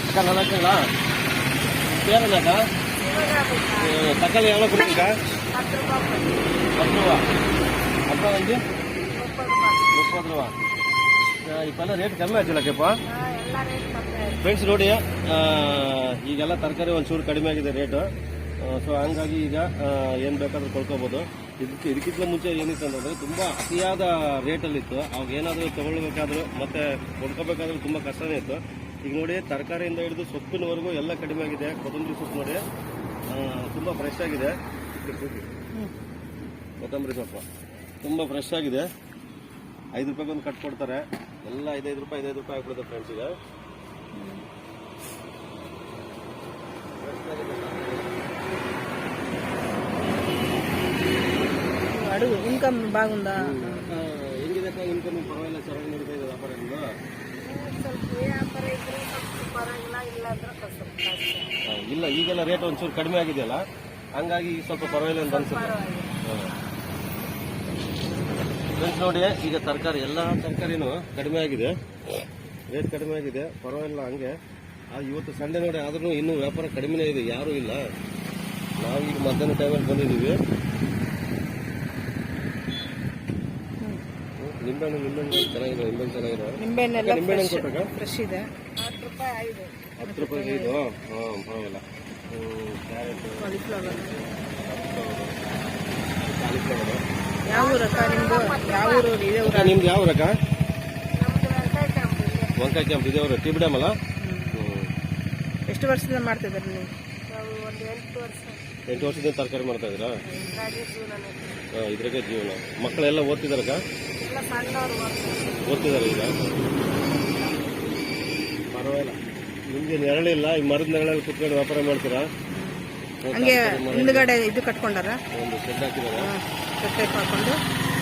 அக்கா நல்லா இருக்குங்களா? பேர் என்னக்கா? தக்காளி எவ்வளோ கொடுக்குங்கக்கா? 10 ரூபா. அப்புறம் வந்து 30 ரூபಾ. ಇಪ್ಪೆಲ್ಲ ರೇಟ್ ಕಮ್ಮಿ ಆಯ್ತಿಲ್ಲಕ್ಕಪ್ಪ ಫ್ರೆಂಡ್ಸ್. ನೋಡಿ ಈಗೆಲ್ಲ ತರಕಾರಿ ಒಂಚೂರು ಕಡಿಮೆ ಆಗಿದೆ ರೇಟು. ಸೊ ಹಂಗಾಗಿ ಈಗ ಏನು ಬೇಕಾದ್ರೂ ಕೊಳ್ಕೋಬೋದು. ಇದಕ್ಕಿಂತ ಮುಂಚೆ ಏನಿತ್ತು ಅಂತಂದ್ರೆ ತುಂಬ ಅತಿಯಾದ ರೇಟಲ್ಲಿತ್ತು. ಅವಾಗ ಏನಾದರೂ ತಗೊಳ್ಬೇಕಾದ್ರೂ ಮತ್ತೆ ಕೊಂಡ್ಕೋಬೇಕಾದ್ರೂ ತುಂಬ ಕಷ್ಟನೇ ಇತ್ತು. ಈಗ ನೋಡಿ ತರಕಾರಿಯಿಂದ ಹಿಡಿದು ಸೊಪ್ಪಿನವರೆಗೂ ಎಲ್ಲ ಕಡಿಮೆ ಆಗಿದೆ. ಕೊತ್ತಂಬರಿ ಸೊಪ್ಪು ನೋಡಿ ತುಂಬ ಫ್ರೆಶ್ ಆಗಿದೆ. ಕೊತ್ತಂಬರಿ ಸೊಪ್ಪು ತುಂಬ ಫ್ರೆಶ್ ಆಗಿದೆ. 5 ರೂಪಾಯಿಗೊಂದು ಕಟ್ ಕೊಡ್ತಾರೆ. ಎಲ್ಲ 5 ರೂಪಾಯಿ ಆಗ್ಬಿಡುತ್ತೆ ಫ್ರೆಂಡ್ಸ್. ಈಗ అడుగు ఇన్కమ్ బాగుందా? ಹೆಂಗಿದೆ ಇನ್ಕಮ್? ಪರವಾಗಿಲ್ಲ, ಚೆನ್ನಾಗಿ ನಡೀತಾ ಇದೆ ವ್ಯಾಪಾರ. ಇಲ್ಲ ಈಗೆಲ್ಲ ರೇಟ್ ಒಂಚೂರು ಕಡಿಮೆ ಆಗಿದೆಯಲ್ಲ, ಹಂಗಾಗಿ ಸ್ವಲ್ಪ ಪರವಾಗಿಲ್ಲ ಅಂತ ಅನ್ಸುತ್ತೆ. ಫ್ರೆಂಡ್ಸ್ ನೋಡಿ, ಈಗ ತರಕಾರಿ ಎಲ್ಲ ತರಕಾರಿನೂ ಕಡಿಮೆ ಆಗಿದೆ, ರೇಟ್ ಕಡಿಮೆ ಆಗಿದೆ, ಪರವಾಗಿಲ್ಲ. ಹಂಗೆ ಇವತ್ತು ಸಂಡೇ ನೋಡಿ, ಆದ್ರೂ ಇನ್ನೂ ವ್ಯಾಪಾರ ಕಡಿಮೆನೇ ಇದೆ, ಯಾರೂ ಇಲ್ಲ. ನಾವೀಗ ಮಧ್ಯಾಹ್ನ ಟೈಮಲ್ಲಿ ಬಂದಿದ್ದೀವಿ. ನಿಂಬೆಹಣ್ಣು ಚೆನ್ನಾಗಿದೆ, ನಿಂಬೆಹಣ್ಣು ಕೊಟ್ಟಾಗ ಫ್ರೆಶ್ ಇದೆ. 10 ರೂಪಾಯಿಗೆ ಇದು. ಪರವಾಗಿಲ್ಲ. Carrot, cauliflower. ಯಾವ ಊರಕ್ಕ ನಿಮ್ದು? ಯಾವ ಊರು? ಇದೇ ಊರ ನಿಮ್ದು? ಯಾವ ಊರಕ್ಕ? ವಂಕಾಯಿ ಕ್ಯಾಂಪ್ ಇದೆ ಅವರು. ಟಿ ಬಿ ಡ್ಯಾಮ್ ಅಲ್ಲ? ಎಷ್ಟು ವರ್ಷದಿಂದ ಮಾಡ್ತಿದ್ದಾರೆ ನೀವು? 8 ವರ್ಷದಿಂದ ತರಕಾರಿ ಮಾಡ್ತಾ ಇದ್ದೀರಾ? ಇದ್ರಾಗೆ ಜೀವನ. ಮಕ್ಕಳೆಲ್ಲ ಓದ್ತಿದಾರಕ್ಕ? ಓದ್ತಿದ್ದಾರೆ ಈಗ. ಪರವಾಗಿಲ್ಲ, ನಿಮ್ಗೆ ನೆರಳಿಲ್ಲ, ಈ ಮರದ ನೆರಳಲ್ಲಿ ಕುತ್ಕೊಂಡು ವ್ಯಾಪಾರ ಮಾಡ್ತೀರಾ? ಹಂಗೆ ಹಿಂದ್ಗಡೆ ಇದು ಕಟ್ಕೊಂಡಾರ, ಒಂದು ಶೆಡ್ ಹಾಕಿದಾರ. ಶೆಡ್ ಹಾಕೊಂಡು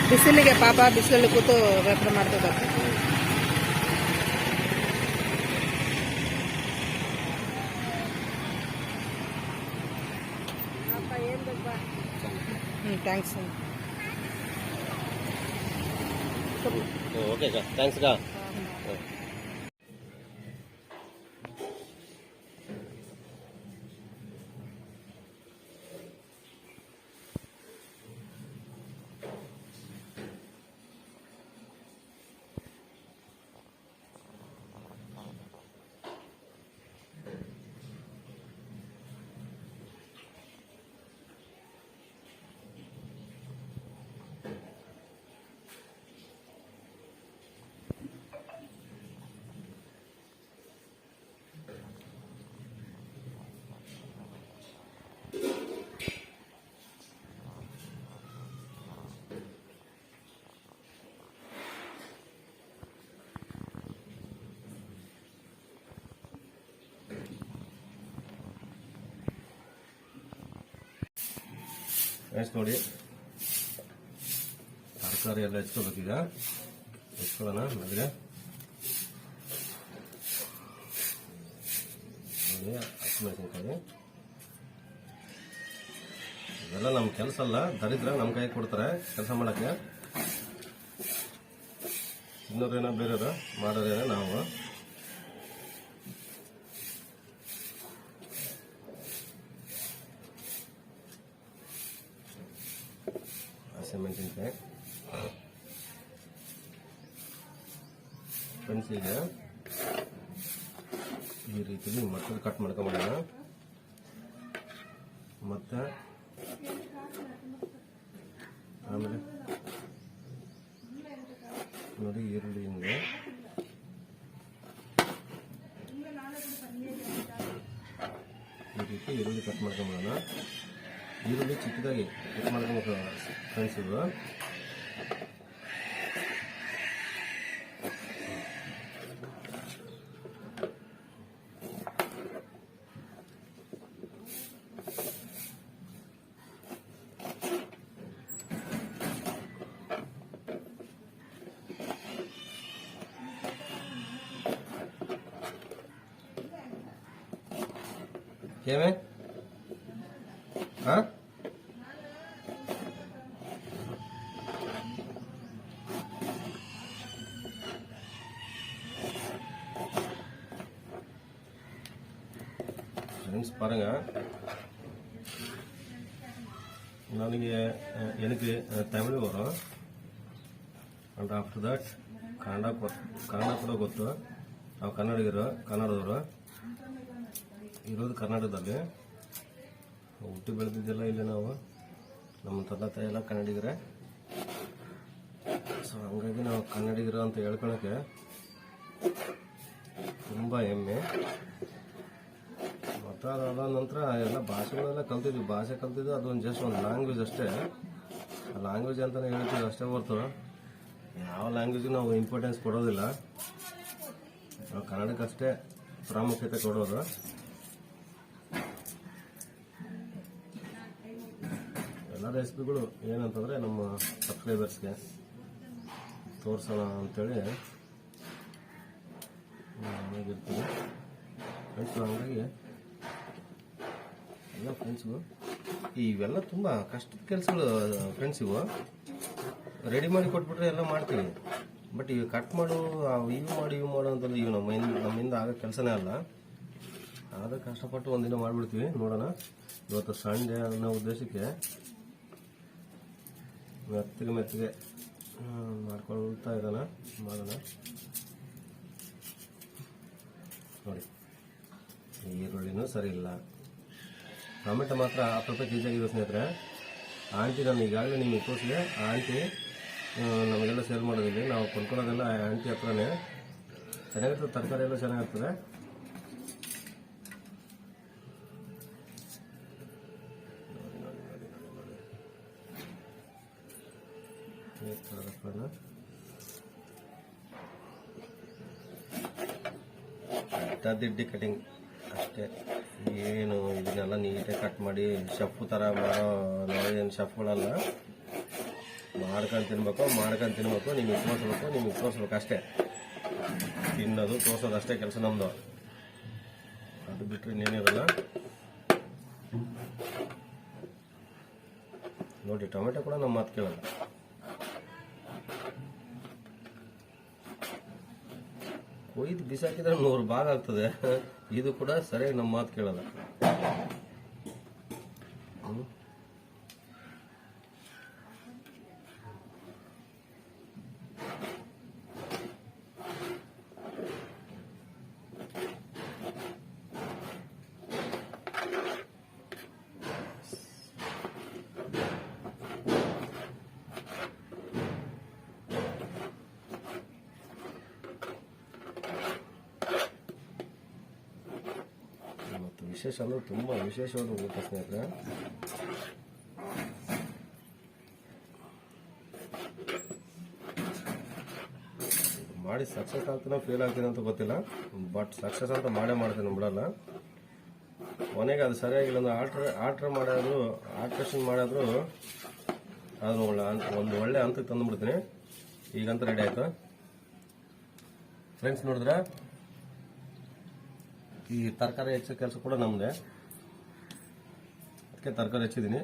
ಬಿಸಿಲಿಗೆ ಪಾಪ ಬಿಸಿಲಲ್ಲಿ ಕೂತು ವ್ಯಾಪಾರ ಮಾಡ್ತಿದ್ದಾರೆ. ಥ್ಯಾಂಕ್ಸ್. ಓಕೆ ಅಕ್ಕ, ಥ್ಯಾಂಕ್ಸ್ ಅಕ್ಕ. ಫ್ರೆಂಡ್ಸ್ ನೋಡಿ, ತರಕಾರಿ ಎಲ್ಲ ಹೆಚ್ಕೋಬೇಕೀಗ. ಹೆಚ್ಕೊಳ್ಳೋಣ. ಆಮೇಲೆ ನೋಡಿ, ಹಸಿಮೆಣಸಿನಕಾಯಿ ಇದೆಲ್ಲ ನಮ್ಮ ಕೆಲಸ ಅಲ್ಲ, ದರಿದ್ರ ನಮ್ಮ ಕೈ ಕೊಡ್ತಾರೆ ಕೆಲಸ ಮಾಡೋಕ್ಕೆ. ಇನ್ನೊರೇನೋ ಬೇರೆಯವರು ಮಾಡೋರೇನೋ ನಾವು. ಹಸಿಮೆಣಸಿನಕಾಯಿ ಫ್ರೆಂಡ್ಸ್, ಈಗ ಈ ರೀತಿಲಿ ಮತ್ತೆ ಕಟ್ ಮಾಡ್ಕೊಂಬಿಡೋಣ. ಮತ್ತೆ ಆಮೇಲೆ ನೋಡಿ, ಈರುಳ್ಳಿ ಹಿಂಗೆ ಈ ರೀತಿ ಈರುಳ್ಳಿ ಕಟ್ ಮಾಡ್ಕೊಂಬಿಡೋಣ. ಈರುಳ್ಳಿ ಚಿಕ್ಕದಾಗಿ ಕಟ್ ಮಾಡ್ಕೊಬೇಕು ಫ್ರೆಂಡ್ಸ್. ಇದು ఏమే ஃப்ரெண்ட்ஸ் பாருங்கள், ನನಗೆ எனக்கு ತಮಿಳು வரும் ಅಂಡ್ ಆಫ್ಟರ್ ದಟ್ ಕನ್ನಡ ಕೂಡ ಗೊತ್ತು. ನಾವು ಕನ್ನಡದವರು ಇರೋದು ಕರ್ನಾಟಕದಲ್ಲಿ. ಹುಟ್ಟಿ ಬೆಳೆದಿದ್ದೆಲ್ಲ ಇಲ್ಲಿ ನಾವು, ನಮ್ಮ ತಂದೆ ತಾಯಿ ಎಲ್ಲ ಕನ್ನಡಿಗರೇ. ಸೊ ಹಂಗಾಗಿ ನಾವು ಕನ್ನಡಿಗರು ಅಂತ ಹೇಳ್ಕೊಳಕ್ಕೆ ತುಂಬ ಹೆಮ್ಮೆ. ಮತ್ತು ಅದಾದ ನಂತರ ಎಲ್ಲ ಭಾಷೆಗಳೆಲ್ಲ ಕಲ್ತಿದ್ವಿ. ಭಾಷೆ ಕಲ್ತಿದ್ದು ಅದೊಂದು ಜಸ್ಟ್ ಒಂದು ಲ್ಯಾಂಗ್ವೇಜ್ ಅಷ್ಟೇ. ಲ್ಯಾಂಗ್ವೇಜ್ ಅಂತಲೇ ಹೇಳ್ತೀವಿ ಅಷ್ಟೇ ಹೊರತು ಯಾವ ಲ್ಯಾಂಗ್ವೇಜಿಗೆ ನಾವು ಇಂಪಾರ್ಟೆನ್ಸ್ ಕೊಡೋದಿಲ್ಲ. ನಾವು ಕನ್ನಡಕ್ಕಷ್ಟೇ ಪ್ರಾಮುಖ್ಯತೆ ಕೊಡೋದು. ಎಲ್ಲ ರೆಸಿಪಿಗಳು ಏನಂತಂದರೆ ನಮ್ಮ ಸಬ್ಸ್ಕ್ರೈಬರ್ಸ್ಗೆ ತೋರಿಸೋಣ ಅಂಥೇಳಿ ಇರ್ತೀವಿ ಫ್ರೆಂಡ್ಸು. ಹಂಗಾಗಿ ಎಲ್ಲ ಫ್ರೆಂಡ್ಸು ಇವೆಲ್ಲ ತುಂಬ ಕಷ್ಟದ ಕೆಲಸಗಳು ಫ್ರೆಂಡ್ಸ್. ಇವು ರೆಡಿ ಮಾಡಿ ಕೊಟ್ಬಿಟ್ರೆ ಎಲ್ಲ ಮಾಡ್ತೀವಿ. ಬಟ್ ಇವು ಕಟ್ ಮಾಡು, ಇವು ಮಾಡು ಅಂತಂದ್ರೆ ಇವು ನಮ್ಮಿಂದ ಆಗೋ ಕೆಲಸನೇ ಅಲ್ಲ. ಆದ್ರೆ ಕಷ್ಟಪಟ್ಟು ಒಂದಿನ ಮಾಡಿಬಿಡ್ತೀವಿ. ನೋಡೋಣ, ಇವತ್ತು ಸಂಡೇ ಅನ್ನೋ ಉದ್ದೇಶಕ್ಕೆ ಮೆತ್ತಗೆ ಮಾಡ್ಕೊಳ್ತಾ ಇದ್ದಾನ. ಮಾಡೋಣ ನೋಡಿ. ಈರುಳ್ಳಿನೂ ಸರಿ ಇಲ್ಲ. ಟೊಮೆಟೊ ಮಾತ್ರ 10 ರೂಪಾಯಿ ಕೆಜಿ ಆಗಿದೆ ಸ್ನೇಹಿತರೆ. ಆಂಟಿ ನಾನು ಈಗಾಗಲೇ ನಿಮಗೆ ತೋರಿಸಿದೆ. ಆಂಟಿ ನಮಗೆಲ್ಲ ಸೇಲ್ ಮಾಡೋದಿಲ್ಲ, ನಾವು ಕೊಂಡ್ಕೊಳ್ಳೋದೆಲ್ಲ ಆಂಟಿ ಹತ್ರನೇ. ಚೆನ್ನಾಗಿರ್ತದೆ, ತರಕಾರಿ ಎಲ್ಲ ಚೆನ್ನಾಗಿರ್ತದೆ. ದಿಡ್ಡಿ ಕಟಿಂಗ್ ಅಷ್ಟೇ. ಏನು ಇದನ್ನೆಲ್ಲ ನೀಟಾಗಿ ಕಟ್ ಮಾಡಿ ಶಫ್ ಥರ ಮಾಡೋ ನಾವೇನು ಶಫ್ಗಳಲ್ಲ. ಮಾಡ್ಕೊಂಡು ತಿನ್ಬೇಕು. ನಿಮಗೆ ತೋರಿಸ್ಬೇಕು ಅಷ್ಟೇ. ತಿನ್ನೋದು ತೋರಿಸೋದು ಅಷ್ಟೇ ಕೆಲಸ ನಮ್ಮದು. ಅದು ಬಿಟ್ಟರೆ ಇನ್ನೇನಿರಲ್ಲ. ನೋಡಿ, ಟೊಮೆಟೊ ಕೂಡ ನಮ್ಮ ಮಾತು ಕೇಳಲ್ಲ. ಕೊಯ್ದು ಬಿಸಾಕಿದ್ರೆ 100 ಭಾಗ ಆಗ್ತದೆ. ಇದು ಕೂಡ ಸರಿಯಾಗಿ ನಮ್ಮ ಮಾತು ಕೇಳಲ್ಲ. ವಿಶೇಷ ಅಂದ್ರೆ ತುಂಬ ವಿಶೇಷವಾದ ಊಟ ಸ್ನೇಹಿತರೆ. ಮಾಡಿ ಸಕ್ಸಸ್ ಆಗ್ತಾನೆ ಫೇಲ್ ಆಗ್ತೀನಿ ಅಂತ ಗೊತ್ತಿಲ್ಲ. ಬಟ್ ಸಕ್ಸಸ್ ಅಂತ ಮಾಡ್ತೀನಿ, ಬಿಡಲ್ಲ. ಕೊನೆಗೆ ಅದು ಸರಿಯಾಗಿಲ್ಲ ಅಂದ್ರೆ ಆಲ್ಟ್ರೇಷನ್ ಮಾಡಿದ್ರು ಅದನ್ನು ಒಂದು ಒಳ್ಳೆ ಹಂತಕ್ಕೆ ತಂದುಬಿಡ್ತೀನಿ. ಈಗಂತ ರೆಡಿ ಆಯ್ತು ಫ್ರೆಂಡ್ಸ್. ನೋಡಿದ್ರೆ ಈ ತರಕಾರಿ ಹೆಚ್ಚೋ ಕೆಲಸ ಕೂಡ ನಮ್ಮದೇ. ಅದಕ್ಕೆ ತರಕಾರಿ ಹೆಚ್ಚಿದ್ದೀನಿ.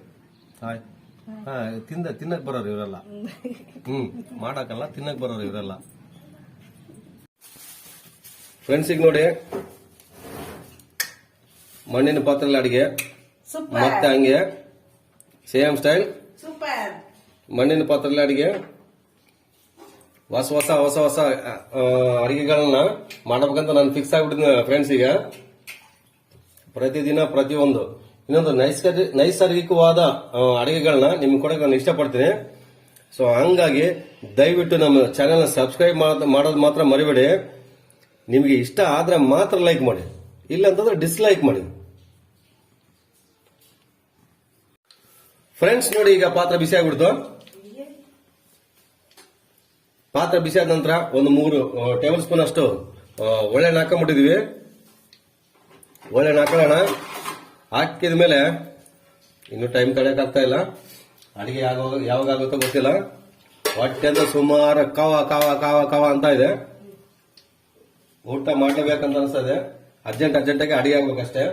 ತಿನ್ನಕ್ಕೆ ಬರೋರು ಇವರೆಲ್ಲ. ಮಾಡಕ್ಕಲ್ಲ, ತಿನ್ನಕ್ಕೆ ಬರೋರು ಇವರೆಲ್ಲ. ಫ್ರೆಂಡ್ಸ್ ಈಗ ನೋಡಿ, ಮಣ್ಣಿನ ಪಾತ್ರೆಯಲ್ಲಿ ಅಡಿಗೆ, ಮತ್ತೆ ಹಂಗೆ ಸೇಮ್ ಸ್ಟೈಲ್ ಮಣ್ಣಿನ ಪಾತ್ರೆಯಲ್ಲಿ ಅಡಿಗೆ. ಹೊಸ ಅಡಿಗೆಗಳನ್ನ ಮಾಡಬೇಕಂತ ನಾನು ಫಿಕ್ಸ್ ಆಗ್ಬಿಟ್ಟಿದ್ದೀನಿ ಫ್ರೆಂಡ್ಸ್. ಈಗ ಪ್ರತಿದಿನ ಪ್ರತಿಯೊಂದು ಇನ್ನೊಂದು ನೈಸರ್ಗಿಕವಾದ ಅಡಿಗೆಗಳನ್ನ ನಿಮ್ಗೆ ಕೊಡಕ್ಕೆ ನಾನು ಇಷ್ಟಪಡ್ತೀನಿ. ಸೊ ಹಂಗಾಗಿ ದಯವಿಟ್ಟು ನಮ್ಮ ಚಾನೆಲ್ನ ಸಬ್ಸ್ಕ್ರೈಬ್ ಮಾಡೋದು ಮಾತ್ರ ಮರಿಬೇಡಿ. ನಿಮಗೆ ಇಷ್ಟ ಆದ್ರೆ ಮಾತ್ರ ಲೈಕ್ ಮಾಡಿ, ಇಲ್ಲ ಅಂತಂದ್ರೆ ಡಿಸ್ಲೈಕ್ ಮಾಡಿ. ಫ್ರೆಂಡ್ಸ್ ನೋಡಿ, ಈಗ ಪಾತ್ರೆ ಬಿಸಿ ಆಗ್ಬಿಡ್ತು. ಪಾತ್ರೆ ಬಿಸಿ ಆದ ನಂತರ ಒಂದು 3 ಟೇಬಲ್ ಸ್ಪೂನ್ ಅಷ್ಟು ಒಳ್ಳೆಣ್ಣೆ ಹಾಕೊಂಡ್ಬಿಟ್ಟಿದೀವಿ. ಒಳ್ಳೆಣ್ಣೆ ಹಾಕೊಳ್ಳೋಣ. ಹಾಕಿದ ಮೇಲೆ ಇನ್ನು ಟೈಮ್ ಕಳೆಯಕ್ ಆಗ್ತಾ ಇಲ್ಲ. ಅಡಿಗೆ ಯಾವಾಗ ಆಗುತ್ತೋ ಗೊತ್ತಿಲ್ಲ. ಹೊಟ್ಟೆದ ಸುಮಾರು ಕಾವ ಅಂತ ಇದೆ. ಊಟ ಮಾಡ್ಲೇಬೇಕಂತ ಅನ್ಸ್ತದೆ. ಅರ್ಜೆಂಟಾಗಿ ಅಡಿಗೆ ಆಗ್ಬೇಕಷ್ಟೇ.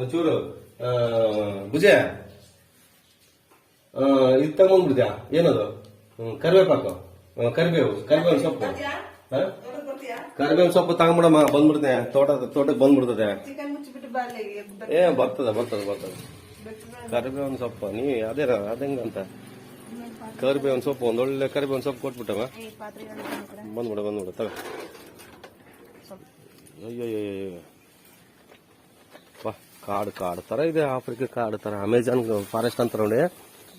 ಒಂಚೂರು ಭುಜೆ ಇದು ತಗೊಂಡ್ಬಿಡ್ತೀಯಾ? ಏನದು? ಕರಿಬೇವಿನ ಸೊಪ್ಪು ಕರಿಬೇವಿನ ಸೊಪ್ಪು ತಗೊಂಡ್ಬಿಡಮ್ಮ. ಬಂದ್ಬಿಡ್ತೇನೆ, ತೋಟಕ್ಕೆ ಬಂದ್ಬಿಡ್ತದೆ. ಬರ್ತದ ಕರಿಬೇವಿನ ಸೊಪ್ಪು ನೀ ಅದೇ ಅದಂಗಂತ ಕರಿಬೇವಿನ ಸೊಪ್ಪು ಒಂದೊಳ್ಳೆ ಕರಿಬೇವಿನ ಸೊಪ್ಪು ಕೊಟ್ಬಿಟ್ಟವ ಬಂದ್ಬಿಡ ತಗ ಅಯ್ಯೋ ಬಾ ಕಾಡು ತರ ಇದೆ. ಆಫ್ರಿಕಾ ಕಾಡು ತರ ಅಮೆಜಾನ್ ಫಾರೆಸ್ಟ್ ಅಂತ ನೋಡಿ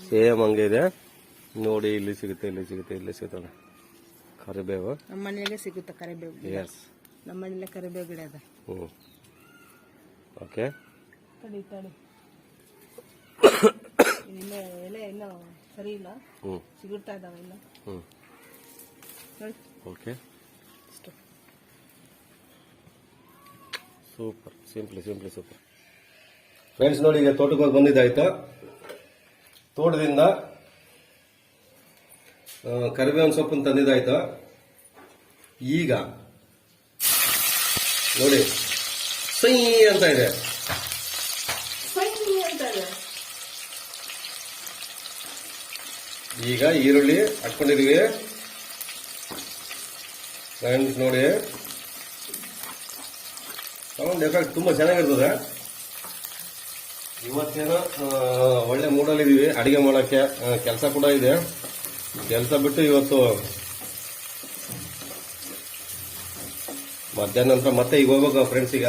ಸೇಮ್ ಹಂಗೆ ಇದೆ ನೋಡಿ. ಇಲ್ಲಿ ಸಿಗುತ್ತೆ ಕರಿಬೇವು ನಮ್ಮ ಮನೆಯಲ್ಲೇ ಸಿಗುತ್ತೆ ಕರಿಬೇವು. ಎಸ್, ನಮ್ಮ ಮನೆಯಲ್ಲೇ ಕರಿಬೇವು ಗಿಡ ಅದ. ಓಕೆ, ತಡಿ ಎಲೆ ಇಲ್ಲ ಸರಿ ಇಲ್ಲ, ಸಿಗುತ್ತಾ ಇದಾವೆ ಇಲ್ಲ. Okay, super, simply super. Friends ನೋಡಿ, ಈಗ ತೋಟಕ್ಕೆ ಹೋಗಿ ಬಂದಿದ್ದಾಯ್ತು. ತೋಟದಿಂದ ಕರಿಬೇವಿನ ಸೊಪ್ಪನ್ನು ತಂದಿದ್ದಾಯ್ತು. ಈಗ ನೋಡಿ ಸೈ ಅಂತ ಇದೆ. ಈಗ ಈರುಳ್ಳಿ ಹಾಕೊಂಡಿದೀವಿ ಫ್ರೆಂಡ್ಸ್. ನೋಡಿ ಸೌಂಡ್ ಎಫೆಕ್ಟ್ ತುಂಬಾ ಚೆನ್ನಾಗಿರ್ತದೆ. ಇವತ್ತೇನೋ ಒಳ್ಳೆ ಮೂಡಲ್ಲಿದೀವಿ ಅಡಿಗೆ ಮಾಡಕ್ಕೆ. ಕೆಲಸ ಕೂಡ ಇದೆ. ಕೆಲಸ ಬಿಟ್ಟು ಇವತ್ತು ಮಧ್ಯಾಹ್ನ ನಂತರ ಮತ್ತೆ ಈಗ ಹೋಗ್ಬೇಕು ಫ್ರೆಂಡ್ಸ್. ಈಗ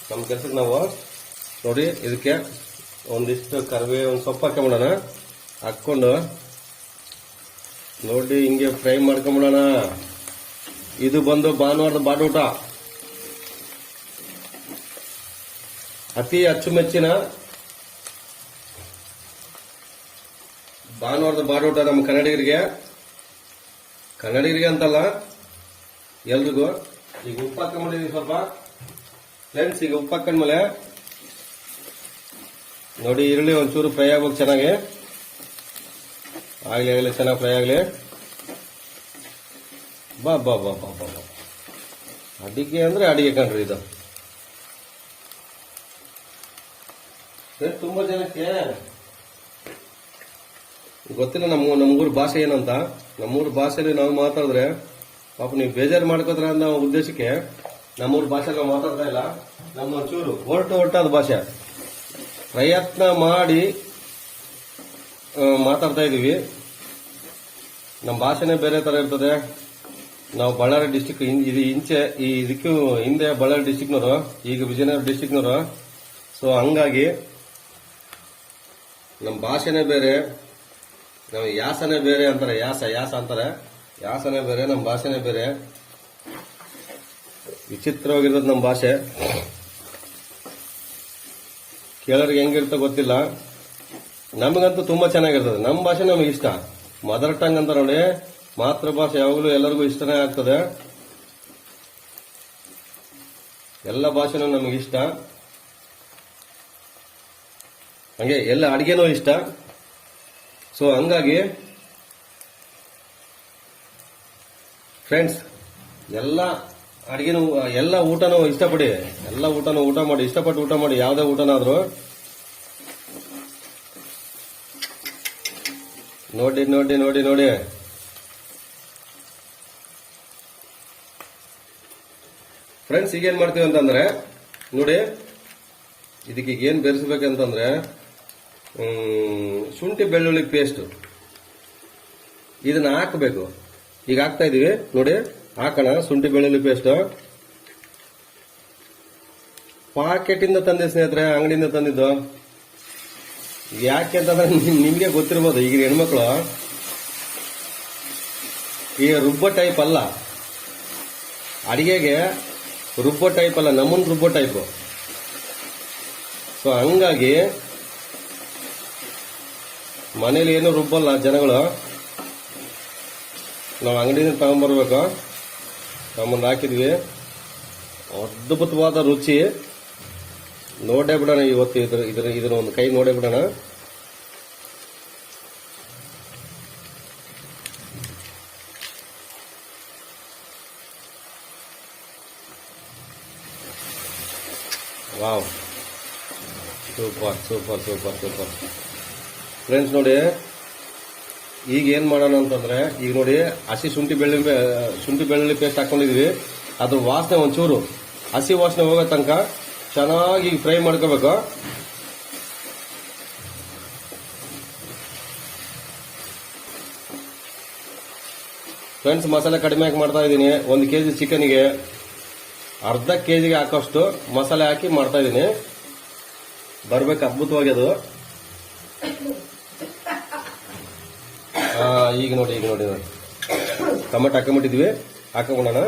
ನಮ್ಮ ಕೆಲ್ಸಕ್ಕೆ ನಾವು ನೋಡಿ ಇದಕ್ಕೆ ಒಂದಿಷ್ಟು ಕರಿಬೇವಿನ ಸೊಪ್ಪು ಹಾಕೊಂಬಿಡೋಣ. ಹಾಕೊಂಡು ನೋಡಿ ಹಿಂಗೆ ಫ್ರೈ ಮಾಡ್ಕೊಂಬಿಡೋಣ. ಇದು ಬಂದು ಭಾನುವಾರದ ಬಾಡೂಟ, ಅತಿ ಅಚ್ಚುಮೆಚ್ಚಿನ ಭಾನುವಾರದ ಬಾಡೂಟ ನಮ್ಮ ಕನ್ನಡಿಗರಿಗೆ ಅಂತಲ್ಲ ಎಲ್ರಿಗೂ. ಈಗ ಉಪ್ಪು ಹಾಕೊಂಡ್ಬಿಟ್ಟಿದೀವಿ ಸ್ವಲ್ಪ ಫ್ರೆಂಡ್ಸ್. ಈಗ ಉಪ್ಪು ಹಾಕೊಂಡ್ಮೇಲೆ ನೋಡಿ ಈರುಳ್ಳಿ ಒಂಚೂರು ಫ್ರೈ ಆಗ್ಬೇಕು ಚೆನ್ನಾಗಿ. ಆಗ್ಲಿ ಚೆನ್ನಾಗಿ ಫ್ರೈ ಆಗ್ಲಿ. ಬಾ ಅಡಿಗೆ ಅಂದ್ರೆ ಅಡಿಗೆ ಕಣ್ರಿ ಇದು. ತುಂಬಾ ಜನಕ್ಕೆ ಗೊತ್ತಿಲ್ಲ ನಮ್ಮೂರ ಭಾಷೆ ಏನಂತ. ನಮ್ಮೂರ ಭಾಷೆಯಲ್ಲಿ ನಾವು ಮಾತಾಡಿದ್ರೆ ಪಾಪ ನೀವು ಬೇಜಾರು ಮಾಡ್ಕೋದ್ರ ಅನ್ನೋ ಉದ್ದೇಶಕ್ಕೆ ನಮ್ಮೂರ ಭಾಷೆ ನಾವು ಮಾತಾಡ್ತಾ ಇಲ್ಲ. ನಮ್ಮ ಒಂಚೂರು ಹೊರಟಾದ ಭಾಷೆ ಪ್ರಯತ್ನ ಮಾಡಿ ಮಾತಾಡ್ತಾ ಇದೀವಿ. ನಮ್ಮ ಭಾಷೆನೇ ಬೇರೆ ತರ ಇರ್ತದೆ. ನಾವು ಬಳ್ಳಾರಿ ಡಿಸ್ಟಿಕ್ ಇದಕ್ಕೂ ಹಿಂದೆ ಬಳ್ಳಾರಿ ಡಿಸ್ಟಿಕ್ನವರು, ಈಗ ವಿಜಯನಗರ ಡಿಸ್ಟಿಕ್ನವರು. ಸೊ ಹಂಗಾಗಿ ನಮ್ಮ ಭಾಷೆನೇ ಬೇರೆ, ನಮ್ಮ ಯಾಸನೇ ಬೇರೆ ಅಂತಾರೆ. ಯಾಸ ಅಂತಾರೆ. ಯಾಸನೇ ಬೇರೆ, ನಮ್ಮ ಭಾಷೆನೇ ಬೇರೆ. ವಿಚಿತ್ರವಾಗಿರ್ತದೆ ನಮ್ಮ ಭಾಷೆ. ಕೇಳೋರಿಗೆ ಹೆಂಗಿರ್ತದೆ ಗೊತ್ತಿಲ್ಲ. ನಮಗಂತೂ ತುಂಬಾ ಚೆನ್ನಾಗಿರ್ತದೆ. ನಮ್ಮ ಭಾಷೆ ನಮಗೆ ಇಷ್ಟ. ಮದರ್ ಟಂಗ್ ಅಂತ ನೋಡಿ, ಮಾತೃಭಾಷೆ ಯಾವಾಗಲೂ ಎಲ್ಲರಿಗೂ ಇಷ್ಟನೇ ಆಗ್ತದೆ. ಎಲ್ಲ ಭಾಷೆನೂ ನಮಗೆ ಇಷ್ಟ. ಹಂಗೆ ಎಲ್ಲ ಅಡಿಗೆನೂ ಇಷ್ಟ. ಸೊ ಹಂಗಾಗಿ ಫ್ರೆಂಡ್ಸ್ ಎಲ್ಲ ಅಡಿಗೆನೂ ಎಲ್ಲ ಊಟನೂ ಇಷ್ಟಪಡಿ. ಎಲ್ಲ ಊಟನೂ ಊಟ ಮಾಡಿ, ಇಷ್ಟಪಟ್ಟು ಊಟ ಮಾಡಿ. ಯಾವುದೇ ಊಟನಾದ್ರೂ ನೋಡಿ ಫ್ರೆಂಡ್ಸ್. ಈಗೇನ್ ಮಾಡ್ತೀವಿ ಅಂತಂದ್ರೆ ನೋಡಿ, ಇದಕ್ಕೆ ಏನ್ ಬೆರೆಸಬೇಕಂತಂದ್ರೆ ಶುಂಠಿ ಬೆಳ್ಳುಳ್ಳಿ ಪೇಸ್ಟ್ ಇದನ್ನ ಹಾಕಬೇಕು. ಈಗ ಹಾಕ್ತಾ ಇದೀವಿ ನೋಡಿ, ಹಾಕೋಣ ಶುಂಠಿ ಬೆಳ್ಳುಳ್ಳಿ ಪೇಸ್ಟ್. ಪಾಕೆಟ್ ಇಂದ ತಂದೆ ಸ್ನೇಹಿತರೆ, ಅಂಗಡಿಯಿಂದ ತಂದಿದ್ದು. ಯಾಕೆ ಅಂತಂದ್ರೆ ನಿಮ್ಗೆ ಗೊತ್ತಿರ್ಬೋದು, ಈಗ ಹೆಣ್ಮಕ್ಳು ಈ ರುಬ್ಬೋ ಟೈಪ್ ಅಲ್ಲ, ಅಡಿಗೆಗೆ ರುಬ್ಬೋ ಟೈಪ್ ಅಲ್ಲ, ನಮ್ಮನ್ ರುಬ್ಬೋ ಟೈಪ್. ಸೊ ಹಂಗಾಗಿ ಮನೇಲಿ ಏನು ರುಬ್ಬಲ್ಲ ಜನಗಳು. ನಾವು ಅಂಗಡಿಯಿಂದ ತಗೊಂಡ್ಬರ್ಬೇಕು. ತಗೊಂಬಂದು ಹಾಕಿದ್ವಿ. ಅದ್ಭುತವಾದ ರುಚಿ. ನೋಡೇ ಬಿಡೋಣ ಇವತ್ತು. ಇದರ ಒಂದು ಕೈ ನೋಡೇ ಬಿಡೋಣ. Wow, super friends. ನೋಡಿ ಈಗ ಏನ್ ಮಾಡೋಣ ಅಂತಂದ್ರೆ, ಈಗ ನೋಡಿ ಹಸಿ ಶುಂಠಿ ಬೆಳ್ಳುಳ್ಳಿ ಪೇಸ್ಟ್ ಹಾಕೊಂಡಿದೀವಿ. ಅದು ವಾಸನೆ ಒಂಚೂರು ಹಸಿ ವಾಸನೆ ಹೋಗೋ ತನಕ ಚೆನ್ನಾಗಿ ಫ್ರೈ ಮಾಡ್ಕೋಬೇಕು. ಫ್ರೆಂಡ್ಸ್, ಮಸಾಲೆ ಕಡಿಮೆ ಹಾಕಿ ಮಾಡ್ತಾ ಇದ್ದೀನಿ. 1 ಕೆಜಿ ಚಿಕನ್ಗೆ ಅರ್ಧ ಕೆಜಿಗೆ ಹಾಕೋಷ್ಟು ಮಸಾಲೆ ಹಾಕಿ ಮಾಡ್ತಾ ಇದ್ದೀನಿ. ಬರ್ಬೇಕು ಅದ್ಭುತವಾಗಿ ಅದು. ಈಗ ನೋಡಿ ಟೊಮೆಟೊ ಹಾಕೊಂಡ್ಬಿಟ್ಟಿದ್ವಿ, ಹಾಕೊಂಬೋಣ.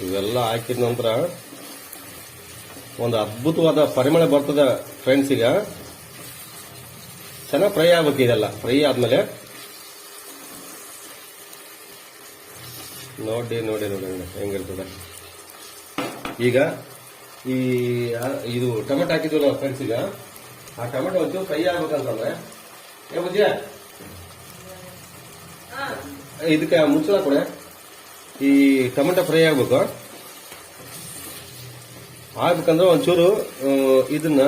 ಇವೆಲ್ಲ ಹಾಕಿದ ನಂತರ ಒಂದು ಅದ್ಭುತವಾದ ಪರಿಮಳ ಬರ್ತದೆ ಫ್ರೆಂಡ್ಸ್. ಈಗ ಚೆನ್ನಾಗಿ ಫ್ರೈ ಆಗ್ಬೇಕು. ಇದೆಲ್ಲ ಫ್ರೈ ಆದ್ಮೇಲೆ ನೋಡಿ ಹೆಂಗಿರ್ತದೆ. ಈಗ ಇದು ಟೊಮೆಟೊ ಹಾಕಿದ್ವಲ್ಲ ಫ್ರೆಂಡ್ಸ್, ಈಗ ಆ ಟೊಮೆಟೊ ಒಂಚೂರು ಫ್ರೈ ಆಗ್ಬೇಕಂತಂದ್ರೆ ಬುಜ್ಜಿಯ ಇದಕ್ಕೆ ಮುಚ್ಚಳ ಕೊಡೆ. ಈ ಟೊಮೆಟೊ ಫ್ರೈ ಆಗ್ಬೇಕು. ಆಗ್ಬೇಕಂದ್ರೆ ಒಂಚೂರು ಇದನ್ನ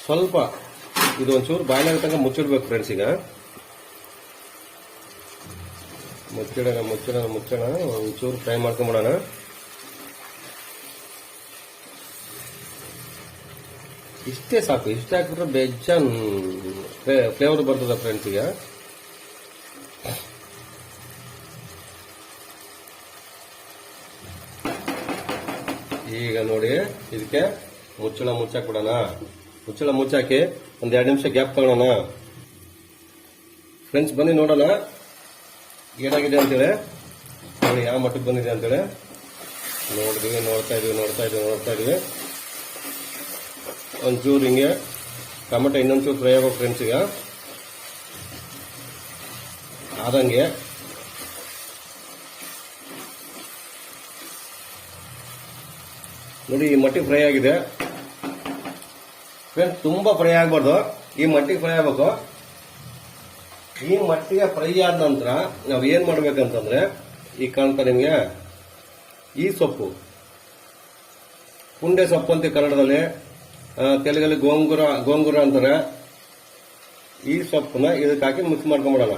ಸ್ವಲ್ಪ ಇದು ಒಂಚೂರು ಬಾಯಿಲಾಗ ತನಕ ಮುಚ್ಚಿಡ್ಬೇಕು ಫ್ರೆಂಡ್ಸ್. ಈಗ ಮುಚ್ಚೋಣ ಒಂಚೂರು ಫ್ರೈ ಮಾಡ್ಕೊಂಬಿಡೋಣ. ಇಷ್ಟೇ ಸಾಕು. ಇಷ್ಟ ಹಾಕ್ಬಿಟ್ರೆ ಬೇಜಾನ್ ಫ್ಲೇವರ್ ಬರ್ತದೆ ಫ್ರೆಂಡ್ಸ್. ಈಗ ನೋಡಿ ಇದಕ್ಕೆ ಮುಚ್ಚಳ ಮುಚ್ಚಾಕ್ಬಿಡೋಣ. ಮುಚ್ಚಳ ಮುಚ್ಚಾಕಿ ಒಂದ್ 2 ನಿಮಿಷ ಗ್ಯಾಪ್ ತಗೊಳ್ಳೋಣ ಫ್ರೆಂಡ್ಸ್. ಬನ್ನಿ ನೋಡೋಣ ಏನಾಗಿದೆ ಅಂತೇಳಿ. ನೋಡಿ ಯಾವ ಮಟ್ಟಕ್ಕೆ ಬಂದಿದೆ ಅಂತೇಳಿ ನೋಡ್ತಾ ಇದೀವಿ. ಒಂಚೂರು ಹಿಂಗೆ ಟೊಮೆಟೊ ಇನ್ನೊಂಚೂರು ಫ್ರೈ ಆಗೋ ಫ್ರೆಂಡ್ಸ್. ಈಗ ಆದಂಗೆ ನೋಡಿ ಈ ಮಟ್ಟಿಗೆ ಫ್ರೈ ಆಗಿದೆ ಫ್ರೆಂಡ್ಸ್. ತುಂಬಾ ಫ್ರೈ ಆಗಬಾರ್ದು, ಈ ಮಟ್ಟಿಗೆ ಫ್ರೈ ಆಗಬೇಕು. ಈ ಮಟ್ಟಿಗೆ ಫ್ರೈ ಆದ ನಂತರ ನಾವು ಏನ್ ಮಾಡ್ಬೇಕಂತಂದ್ರೆ, ಈಗ ಕಾಣ್ತಾ ನಿಮ್ಗೆ ಈ ಸೊಪ್ಪು, ಪುಂಡೆ ಸೊಪ್ಪು ಅಂತ ಕನ್ನಡದಲ್ಲಿ, ತೆಲುಗಲ್ಲಿ ಗೋಂಗೂರ ಅಂತಾರೆ. ಈ ಸೊಪ್ಪನ್ನ ಇದಕ್ಕೆ ಹಾಕಿ ಮಿಕ್ಸ್ ಮಾಡ್ಕೊಂಡ್ಬಿಡೋಣ.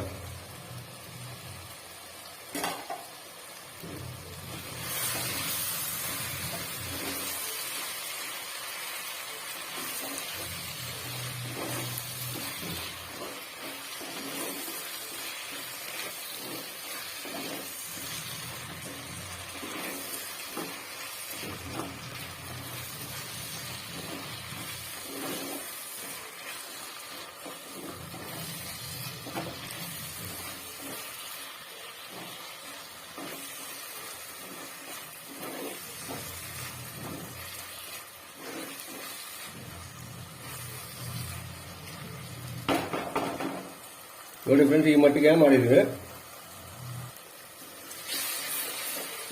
ನೋಡಿ ಫ್ರೆಂಡ್ಸ್, ಈ ಮಟ್ಟಿಗೆ ಮಾಡಿದ್ವಿ.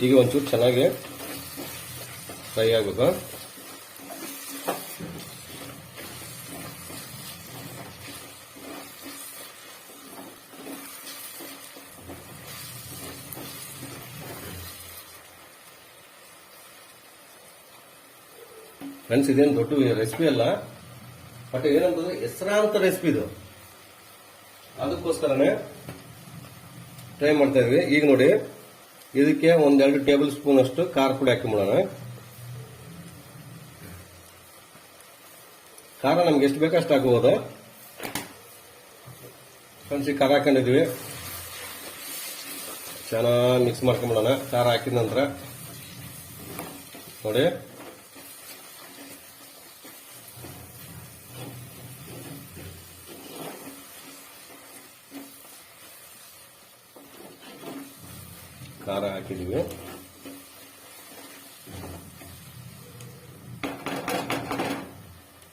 ಈಗ ಒಂಚೂರು ಚೆನ್ನಾಗಿ ಫ್ರೈ ಆಗಬೇಕು. ಫ್ರೆಂಡ್ಸ್, ಇದೇನು ದೊಡ್ಡ ರೆಸಿಪಿ ಅಲ್ಲ, ಬಟ್ ಏನಂತಂದ್ರೆ ಹೆಸರಾಂತ ರೆಸಿಪಿ ಇದು. ಅದಕ್ಕೋಸ್ಕರನೇ ಟ್ರೈ ಮಾಡ್ತಾ ಇದ್ವಿ. ಈಗ ನೋಡಿ ಇದಕ್ಕೆ 1-2 ಟೇಬಲ್ ಸ್ಪೂನ್ ಅಷ್ಟು ಖಾರ ಪುಡಿ ಹಾಕಿಬಿಡೋಣ. ಖಾರ ನಮ್ಗೆ ಎಷ್ಟು ಬೇಕೋ ಅಷ್ಟು ಹಾಕಬಹುದು ಫ್ರೆಂಡ್ಸ್. ಖಾರ ಹಾಕೊಂಡಿದ್ವಿ, ಚೆನ್ನಾಗಿ ಮಿಕ್ಸ್ ಮಾಡ್ಕೊಂಬಿಡೋಣ. ಖಾರ ಹಾಕಿದ ನಂತರ ನೋಡಿ ಖಾರ ಹಾಕಿದೀವಿ.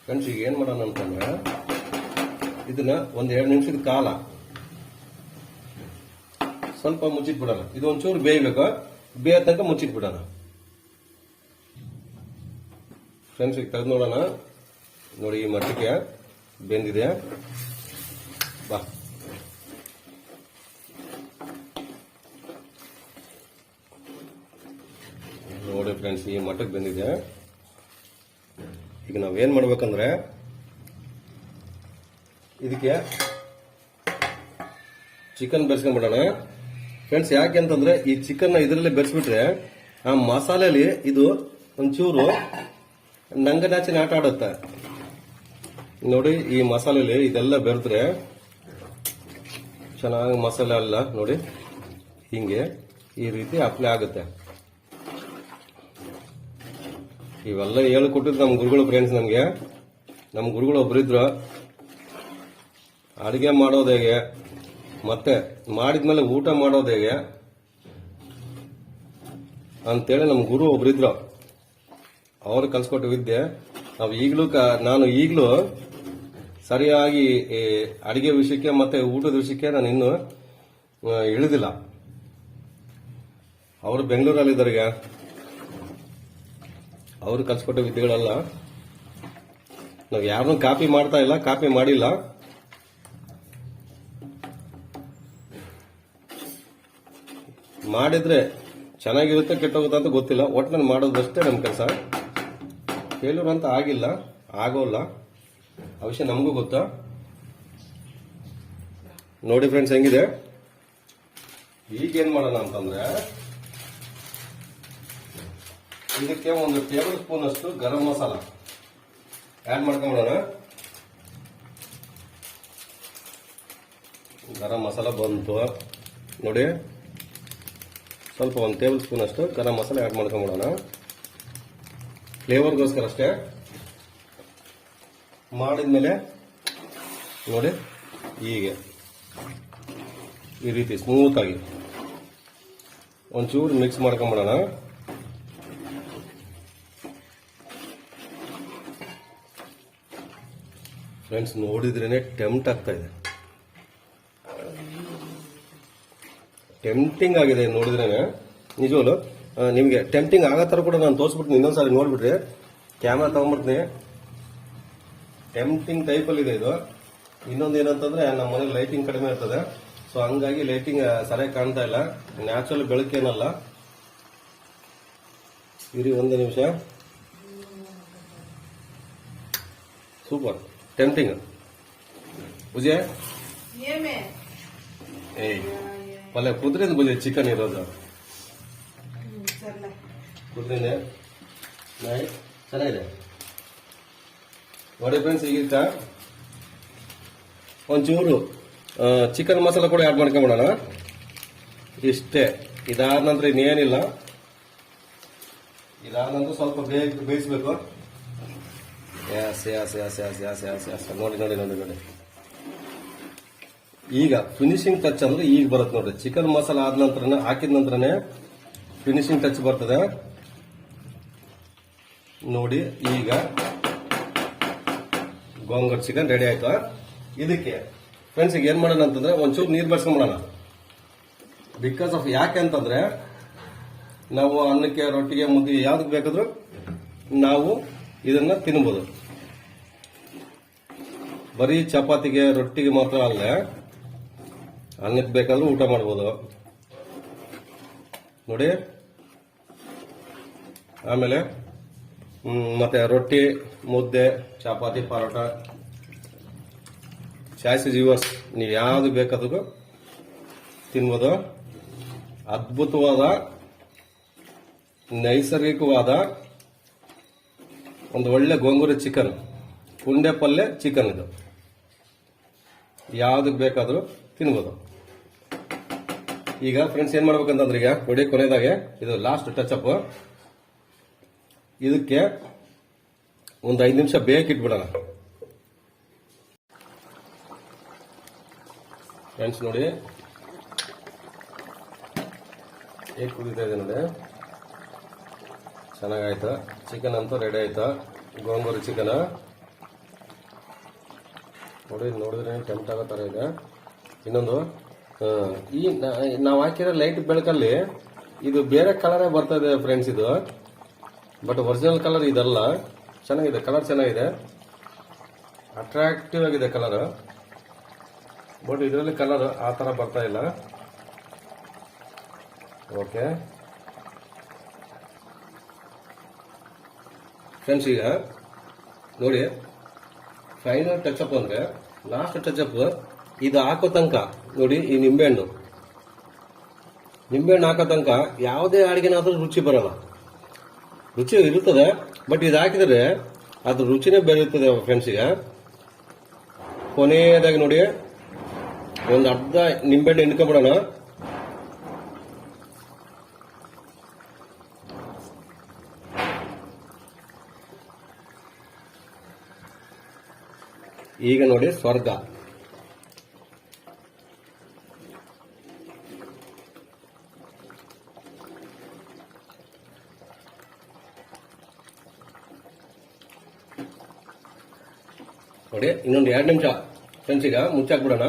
ಫ್ರೆಂಡ್ಸ್, ಈಗ ಏನ್ ಮಾಡೋಣ ಅಂತಂದ್ರೆ, ಇದನ್ನ 1-2 ನಿಮಿಷದ ಕಾಲ ಸ್ವಲ್ಪ ಮುಚ್ಚಿಟ್ಬಿಡೋಣ. ಇದು ಒಂಚೂರು ಬೇಯಬೇಕು, ಬೇಯ ತನಕ ಮುಚ್ಚಿಟ್ಬಿಡೋಣ ಫ್ರೆಂಡ್ಸ್. ಈಗ ತೆಗೆದು ನೋಡೋಣ. ನೋಡಿ ಈ ಮಟ್ಟಿಗೆ ಬೆಂದಿದೆ. ಬಾ, ನೋಡಿ ಫ್ರೆಂಡ್ಸ್, ಈ ಮಟ್ಟಕ್ಕೆ ಬಂದಿದೆ. ಈಗ ನಾವೇನ್ ಮಾಡ್ಬೇಕಂದ್ರೆ, ಇದಕ್ಕೆ ಚಿಕನ್ ಬೆರೆಸ್ಕೊಂಡ್ಬಿಡೋಣ ಫ್ರೆಂಡ್ಸ್. ಯಾಕೆ ಅಂತಂದ್ರೆ ಈ ಚಿಕನ್ ಇದರಲ್ಲೇ ಬೆರೆಸ್ಬಿಟ್ರೆ ಆ ಮಸಾಲೆಯಲ್ಲಿ ಇದು ಒಂಚೂರು ನಂಗನಾಚಿನ ಆಟ ಆಡುತ್ತೆ ನೋಡಿ. ಈ ಮಸಾಲೆಯಲ್ಲಿ ಇದೆಲ್ಲ ಬೆರೆದ್ರೆ ಚೆನ್ನಾಗಿ ಮಸಾಲೆ ಅಲ್ಲ ನೋಡಿ, ಹಿಂಗೆ ಈ ರೀತಿ ಅಪ್ಲೈ ಆಗುತ್ತೆ. ಇವೆಲ್ಲ ಹೇಳ್ಕೊಟ್ಟಿದ್ರು ನಮ್ಮ ಗುರುಗಳು ಫ್ರೆಂಡ್ಸ್. ನಮ್ಗೆ ನಮ್ಮ ಗುರುಗಳು ಒಬ್ರಿದ್ರು, ಅಡಿಗೆ ಮಾಡೋದು ಹೇಗೆ ಮತ್ತೆ ಮಾಡಿದ್ಮೇಲೆ ಊಟ ಮಾಡೋದು ಹೇಗೆ ಅಂತೇಳಿ ನಮ್ಮ ಗುರು ಒಬ್ರಿದ್ರು, ಅವ್ರು ಕಲ್ಸ್ಕೊಟ್ಟು ವಿದ್ಯೆ. ನಾನು ಈಗಲೂ ಸರಿಯಾಗಿ ಅಡಿಗೆ ವಿಷಯಕ್ಕೆ ಮತ್ತೆ ಊಟದ ವಿಷಯಕ್ಕೆ ನಾನು ಇನ್ನು ಇಳಿದಿಲ್ಲ. ಅವರು ಬೆಂಗಳೂರಲ್ಲಿದ್ದಾರೆ ಈಗ, ಅವರು ಕಲ್ಸ್ಕೊಟ್ಟ ವಿದ್ಯೆಗಳಲ್ಲ. ನಾವು ಯಾರನ್ನೂ ಕಾಪಿ ಮಾಡ್ತಾ ಇಲ್ಲ, ಕಾಪಿ ಮಾಡಿಲ್ಲ. ಮಾಡಿದ್ರೆ ಚೆನ್ನಾಗಿರುತ್ತೆ ಕೆಟ್ಟೋಗುತ್ತೆ ಅಂತ ಗೊತ್ತಿಲ್ಲ, ಒಟ್ಟಿನಲ್ಲಿ ಮಾಡೋದಷ್ಟೇ ನಮ್ಮ ಕೆಲಸ. ಫೇಲ್ಯೂರ್ ಅಂತ ಆಗಿಲ್ಲ, ಆಗೋಲ್ಲ, ಆ ವಿಷಯ ನಮಗೂ ಗೊತ್ತಾ. ನೋಡಿ ಫ್ರೆಂಡ್ಸ್ ಹೆಂಗಿದೆ. ಈಗೇನ್ ಮಾಡೋಣ ಅಂತಂದ್ರೆ ಇದಕ್ಕೆ 1 ಟೇಬಲ್ ಸ್ಪೂನ್ ಅಷ್ಟು ಗರಂ ಮಸಾಲ ಆಡ್ ಮಾಡ್ಕೊಂಡ್ಬಿಡೋಣ. ಗರಂ ಮಸಾಲ ಬಂತು ನೋಡಿ, ಸ್ವಲ್ಪ 1 ಟೇಬಲ್ ಸ್ಪೂನ್ ಅಷ್ಟು ಗರಂ ಮಸಾಲೆ ಆಡ್ ಮಾಡ್ಕೊಂಡ್ಬಿಡೋಣ, ಫ್ಲೇವರ್ಗೋಸ್ಕರ ಅಷ್ಟೇ. ಮಾಡಿದ್ಮೇಲೆ ನೋಡಿ ಹೀಗೆ ಈ ರೀತಿ ಸ್ಮೂತ್ ಆಗಿ ಒಂಚೂರು ಮಿಕ್ಸ್ ಮಾಡ್ಕೊಂಡ್ಬಿಡೋಣ. ಫ್ರೆಂಡ್ಸ್ ನೋಡಿದ್ರೇನೆ ಟೆಂಪ್ಟ್ ಆಗ್ತಾ ಇದೆ, ಟೆಂಪ್ಟಿಂಗ್ ಆಗಿದೆ ನೋಡಿದ್ರೇನೆ. ನಿಜವಲ್ಲ ನಿಮ್ಗೆ ಟೆಂಪ್ಟಿಂಗ್ ಆಗೋ ತರ ಕೂಡ ನಾನು ತೋರಿಸ್ಬಿಡ್ತೀನಿ. ಇನ್ನೊಂದ್ಸಾರಿ ನೋಡ್ಬಿಟ್ರಿ ಕ್ಯಾಮ್ರಾ ತಗೊಂಡ್ಬಿಡ್ತೀನಿ. ಟೆಂಪ್ಟಿಂಗ್ ಟೈಪ್ ಅಲ್ಲಿ ಇದೆ ಇದು. ಇನ್ನೊಂದು ಏನಂತಂದ್ರೆ ನಮ್ಮ ಮನೇಲಿ ಲೈಟಿಂಗ್ ಕಡಿಮೆ ಇರ್ತದೆ, ಸೊ ಹಂಗಾಗಿ ಲೈಟಿಂಗ್ ಸರಿಯಾಗಿ ಕಾಣ್ತಾ ಇಲ್ಲ. ನ್ಯಾಚುರಲ್ ಬೆಳಕೇನಲ್ಲ. ಇರಿ 1 ನಿಮಿಷ. Super tempting. ಭುಜೆ ಪಲ್ಯ ಕುದ್ರಿಂದ ಭುಜೆ ಚಿಕನ್ ಇರೋದು ಕುದ್ರಿಂದ ಚೆನ್ನಾಗಿದೆ ನೋಡಿ ಫ್ರೆಂಡ್ಸ್. ಈಗ ಒಂಚೂರು ಚಿಕನ್ ಮಸಾಲ ಕೂಡ ಆಡ್ ಮಾಡ್ಕೊಂಡ್ಬಿಡೋಣ. ಇಷ್ಟೇ. ಇದಾದ ನಂತರ ಇನ್ನೇನಿಲ್ಲ. ಇದಾದ ನಂತರ ಸ್ವಲ್ಪ ಬೇಯಿಸ್ಬೇಕು. ನೋಡಿ ನೋಡಿ ನೋಡಿ ನೋಡಿ. ಈಗ ಫಿನಿಶಿಂಗ್ ಟಚ್ ಅಂದ್ರೆ ಈಗ ಬರುತ್ತೆ ನೋಡ್ರಿ. ಚಿಕನ್ ಮಸಾಲ ಆದ ನಂತರ ಹಾಕಿದ ನಂತರನೇ ಫಿನಿಶಿಂಗ್ ಟಚ್ ಬರ್ತದೆ ನೋಡಿ. ಈಗ ಗೋಂಗೂರ ಚಿಕನ್ ರೆಡಿ ಆಯ್ತು. ಇದಕ್ಕೆ ಫ್ರೆಂಡ್ಸ್ ಈಗ ಏನ್ ಮಾಡೋಣ ಅಂತಂದ್ರೆ ಒಂಚೂರು ನೀರು ಬೆಳೆಸ್ಕೊಂಡ್ಬಿಡೋಣ. ಬಿಕಾಸ್ ಆಫ್ ಯಾಕೆ ಅಂತಂದ್ರೆ ನಾವು ಅನ್ನಕ್ಕೆ, ರೊಟ್ಟಿಗೆ, ಮುದ್ದೆ ಯಾವ್ದಕ್ಕೆ ಬೇಕಾದ್ರೂ ನಾವು ಇದನ್ನ ತಿನ್ಬೋದು. ಬರೀ ಚಪಾತಿಗೆ, ರೊಟ್ಟಿಗೆ ಮಾತ್ರ ಅಲ್ಲ, ಅನ್ನಕ್ಕೆ ಬೇಕಾದ್ರೂ ಊಟ ಮಾಡ್ಬೋದು ನೋಡಿ. ಆಮೇಲೆ ಮತ್ತೆ ರೊಟ್ಟಿ, ಮುದ್ದೆ, ಚಪಾತಿ, ಪರೋಟ, ಚಾಯ್ಸ್ ಯೂವರ್ಸ್ ನೀವು ಯಾವ್ದು ಬೇಕಾದ್ರೂ ತಿನ್ಬೋದು. ಅದ್ಭುತವಾದ ನೈಸರ್ಗಿಕವಾದ ಒಂದು ಒಳ್ಳೆ ಗೋಂಗೂರ ಚಿಕನ್, ಪುಂಡೆ ಪಲ್ಯ ಚಿಕನ್. ಇದು ಯಾವ್ದಕ್ಕೆ ಬೇಕಾದ್ರೂ ತಿನ್ಬೋದು. ಈಗ ಫ್ರೆಂಡ್ಸ್ ಏನ್ ಮಾಡ್ಬೇಕಂತಂದ್ರೆ ಈಗ ನೋಡಿ ಕೊನೆಯದಾಗೆ ಇದು ಲಾಸ್ಟ್ ಟಚ್ ಅಪ್. ಇದಕ್ಕೆ ಒಂದು 5 ನಿಮಿಷ ಬೇಕಿಟ್ಬಿಡೋಣ ಫ್ರೆಂಡ್ಸ್. ನೋಡಿ ಹೇಗೆ ಕುದೀತಾ ಇದೆ ನೋಡಿ, ಚೆನ್ನಾಗಾಯ್ತು. ಚಿಕನ್ ಅಂತೂ ರೆಡಿ ಆಯ್ತು, ಗೋಂಗೂರ ಚಿಕನ್ ನೋಡಿ. ನೋಡಿದ್ರೆ ಟೆಂಪ್ಟ್ ಆಗೋ ತರ ಇದೆ. ಇನ್ನೊಂದು ಈ ನಾವು ಹಾಕಿರೋ ಲೈಟ್ ಬೆಳಕಲ್ಲಿ ಇದು ಬೇರೆ ಕಲರೇ ಬರ್ತಾ ಇದೆ ಫ್ರೆಂಡ್ಸ್. ಇದು ಬಟ್ ಒರಿಜಿನಲ್ ಕಲರ್ ಇದಲ್ಲ. ಚೆನ್ನಾಗಿದೆ, ಕಲರ್ ಚೆನ್ನಾಗಿದೆ, ಅಟ್ರಾಕ್ಟಿವ್ ಆಗಿದೆ ಕಲರ್. ಬಟ್ ಇದರಲ್ಲಿ ಕಲರ್ ಆ ತರ ಬರ್ತಾ ಇಲ್ಲ. ಓಕೆ ಫ್ರೆಂಡ್ಸ್, ಈಗ ನೋಡಿ ಫೈನಲ್ ಟಚ್ ಅಪ್ ಅಂದ್ರೆ ಲಾಸ್ಟ್ ಟಚ್ ಅಪ್ ಇದು ಹಾಕೋ ತನಕ ನೋಡಿ ಈ ನಿಂಬೆಹಣ್ಣು ಹಾಕೋ ತನಕ ಯಾವುದೇ ಅಡಿಗೆನಾದ್ರೂ ರುಚಿ ಬರಲ್ಲ. ರುಚಿ ಇರುತ್ತದೆ, ಬಟ್ ಇದು ಹಾಕಿದ್ರೆ ಅದ್ರ ರುಚಿನೇ ಬೇರೆ ಇರ್ತದೆ ಫ್ರೆಂಡ್ಸ್. ಈಗ ಕೊನೆಯದಾಗಿ ನೋಡಿ ಒಂದು ಅರ್ಧ ನಿಂಬೆಹಣ್ಣು ಹಿಂಡ್ಕೊಂಡ್ಬಿಡೋಣ. ಈಗ ನೋಡಿ ಸ್ವರ್ಗ. ನೋಡಿ ಇನ್ನೊಂದು 2 ನಿಮಿಷ ಫ್ರೆಂಡ್ಸ್, ಈಗ ಮುಚ್ಚಾಕ್ಬಿಡೋಣ.